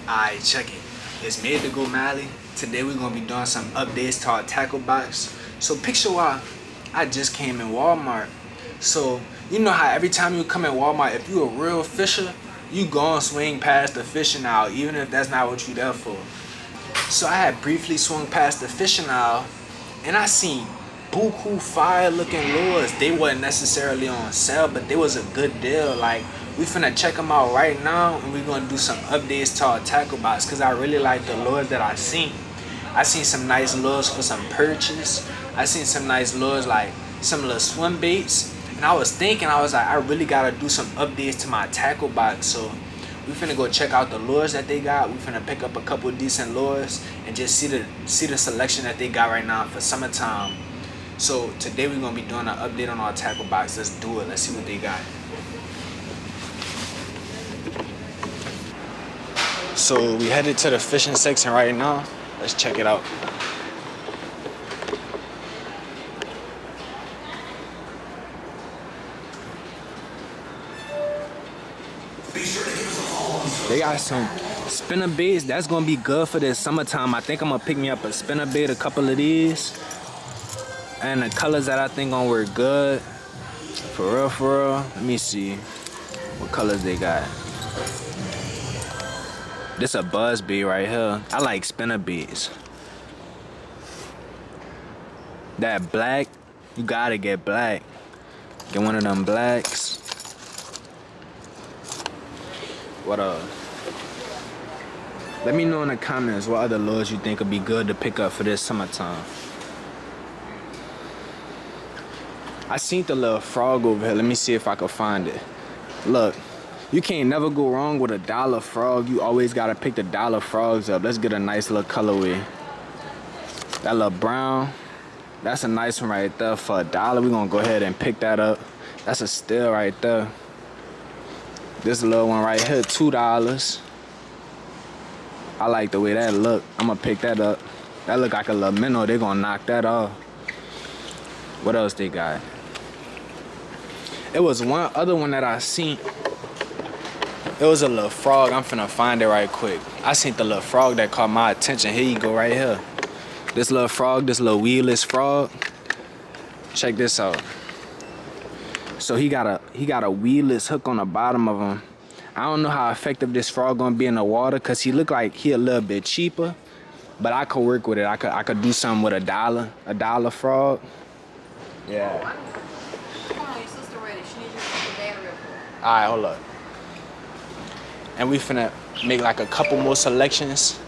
Alright, check it. It's made to go Mally. Today we're gonna be doing some updates to our tackle box. So picture why I just came in Walmart. So you know how every time you come in Walmart, if you a real fisher, you gon' swing past the fishing aisle, even if that's not what you there for. So I had briefly swung past the fishing aisle and I seen buku fire looking lures. They wasn't necessarily on sale, but they was a good deal. Like, we finna check them out right now and we gonna do some updates to our tackle box because I really like the lures that I seen. I seen some nice lures for some perches. I seen some nice lures like some little swim baits. And I was thinking, I was like, I really gotta do some updates to my tackle box. So we finna go check out the lures that they got. We finna pick up a couple decent lures and just see the selection that they got right now for summertime. So today we're gonna be doing an update on our tackle box. Let's do it. Let's see what they got. So we headed to the fishing section right now. Let's check it out. They got some spinner baits. That's gonna be good for this summertime. I think I'm gonna pick me up a spinner bait, a couple of these. And the colors that I think gonna work good. For real, for real. Let me see what colors they got. This a buzz bait right here. I like spinner baits. That black, you gotta get black. Get one of them blacks. What up? Let me know in the comments what other lures you think would be good to pick up for this summertime. I seen the little frog over here. Let me see if I can find it. Look, you can't never go wrong with a dollar frog. You always gotta pick the dollar frogs up. Let's get a nice little colorway. That little brown, that's a nice one right there for $1. We're gonna go ahead and pick that up. That's a steal right there. This little one right here, $2. I like the way that look. I'm gonna pick that up. That look like a little minnow. They're gonna knock that off. What else they got? It was one other one that I seen. It was a little frog. I'm finna find it right quick. I seen the little frog that caught my attention. Here you go right here. This little frog, this little weedless frog. Check this out. So he got a weedless hook on the bottom of him. I don't know how effective this frog gonna be in the water because he look like he a little bit cheaper, but I could work with it. I could do something with a dollar frog. Yeah. Come on, your sister ready. She needs you to put the battery up. All right, hold up. And we finna make like a couple more selections.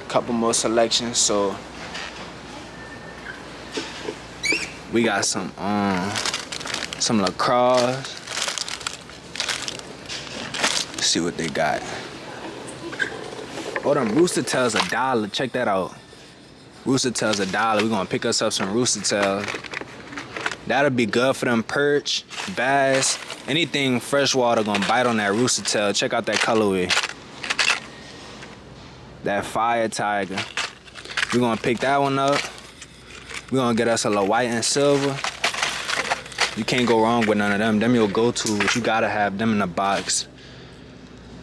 Couple more selections, so we got some lacrosse. Let's see what they got. Oh, them rooster tails $1. Check that out. Rooster tails $1. We're gonna pick us up some rooster tails. That'll be good for them perch, bass, anything freshwater gonna bite on that rooster tail. Check out that colorway. That fire tiger. We're gonna pick that one up. We're gonna get us a little white and silver. You can't go wrong with none of them. Them your go-to, but you gotta have them in the box.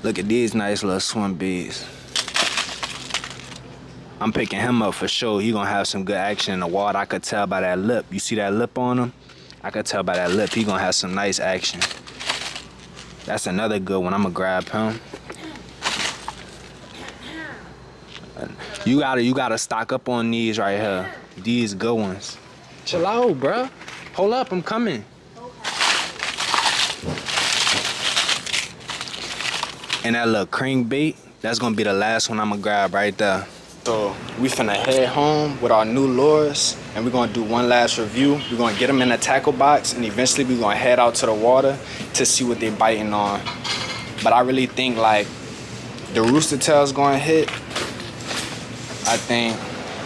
Look at these nice little swim baits. I'm picking him up for sure. He gonna have some good action in the water. I could tell by that lip. You see that lip on him? I could tell by that lip. He gonna have some nice action. That's another good one. I'm gonna grab him. You gotta stock up on these right here. These good ones. Chill out, bruh. Hold up, I'm coming. And that little crankbait, that's gonna be the last one I'm gonna grab right there. So we finna head home with our new lures and we're gonna do one last review. We're gonna get them in the tackle box and eventually we're gonna head out to the water to see what they're biting on. But I really think like the rooster tail's gonna hit. I think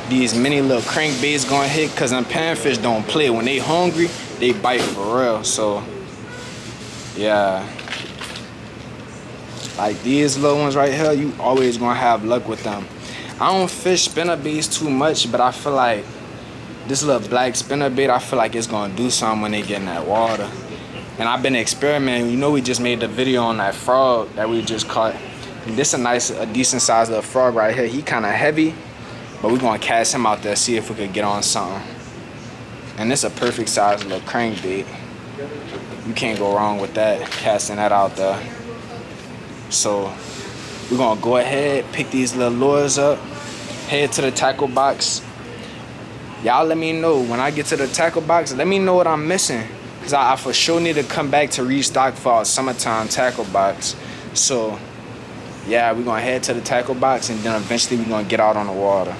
these mini little crankbaits gonna hit because them panfish don't play. When they hungry, they bite for real. So yeah. Like these little ones right here, you always gonna have luck with them. I don't fish spinner baits too much, but I feel like this little black spinner bait, I feel like it's gonna do something when they get in that water. And I've been experimenting. You know, we just made the video on that frog that we just caught. And this a decent sized little frog right here. He kind of heavy, but we're gonna cast him out there, see if we could get on something. And this a perfect size little crankbait. You can't go wrong with that, casting that out there. So we're gonna go ahead, pick these little lures up, head to the tackle box. Y'all let me know when I get to the tackle box, let me know what I'm missing. Cause I for sure need to come back to restock for our summertime tackle box. So yeah, we're gonna head to the tackle box and then eventually we're gonna get out on the water.